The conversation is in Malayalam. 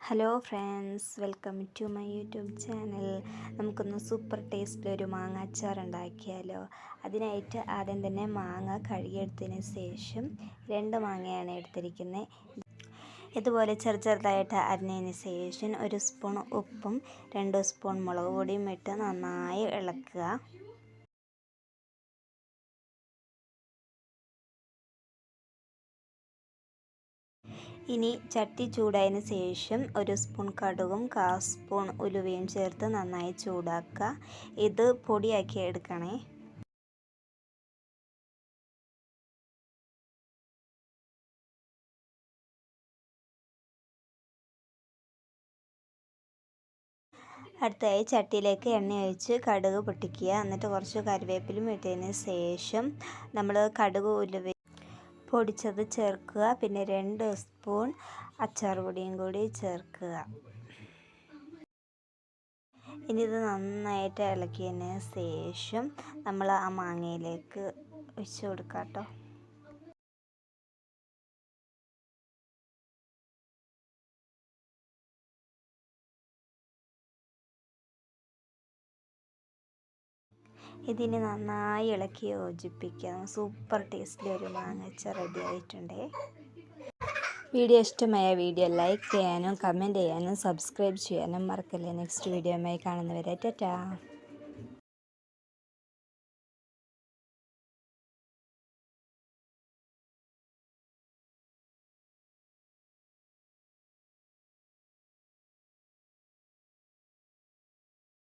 Hello friends, welcome to my YouTube channel. നമുക്കൊന്ന് സൂപ്പർ ടേസ്റ്റിലൊരു മാങ്ങ അച്ചാർ ഉണ്ടാക്കിയാലോ. അതിനായിട്ട് ആദ്യം തന്നെ മാങ്ങ കഴുകിയെടുത്തതിന് ശേഷം 2 മാങ്ങയാണ് എടുത്തിരിക്കുന്നത്. ഇതുപോലെ ചെറുതായിട്ട് അരിഞ്ഞതിന് ശേഷം 1 സ്പൂൺ ഉപ്പും 2 സ്പൂൺ മുളക് പൊടിയും ഇട്ട് നന്നായി ഇളക്കുക. ഇനി ചട്ടി ചൂടായതിന് ശേഷം 1 സ്പൂൺ കടുകും 1/4 സ്പൂൺ ഉലുവയും ചേർത്ത് നന്നായി ചൂടാക്കുക. ഇത് പൊടിയാക്കി എടുക്കണേ. അടുത്തായി ചട്ടിയിലേക്ക് എണ്ണ ഒഴിച്ച് കടുക് പൊട്ടിക്കുക. എന്നിട്ട് കുറച്ച് കറിവേപ്പിലും ഇട്ടതിന് ശേഷം നമ്മൾ കടുക് ഉലുവ പൊടിച്ചത് ചേർക്കുക. പിന്നെ 2 സ്പൂൺ അച്ചാർ പൊടിയും കൂടി ചേർക്കുക. ഇനി ഇത് നന്നായിട്ട് ഇളക്കിയതിന് ശേഷം നമ്മൾ ആ മാങ്ങയിലേക്ക് ഒഴിച്ച് കൊടുക്കാം കേട്ടോ. ഇതിന് നന്നായി ഇളക്കി യോജിപ്പിക്കാം. സൂപ്പർ ടേസ്റ്റിൽ ഒരു മാങ്ങ അച്ചാർ റെഡി ആയിട്ടുണ്ട്. വീഡിയോ ഇഷ്ടമായ വീഡിയോ ലൈക്ക് ചെയ്യാനും കമൻറ്റ് ചെയ്യാനും സബ്സ്ക്രൈബ് ചെയ്യാനും മറക്കല്ലേ. നെക്സ്റ്റ് വീഡിയോയുമായി കാണുന്നവരെ ടാറ്റാ.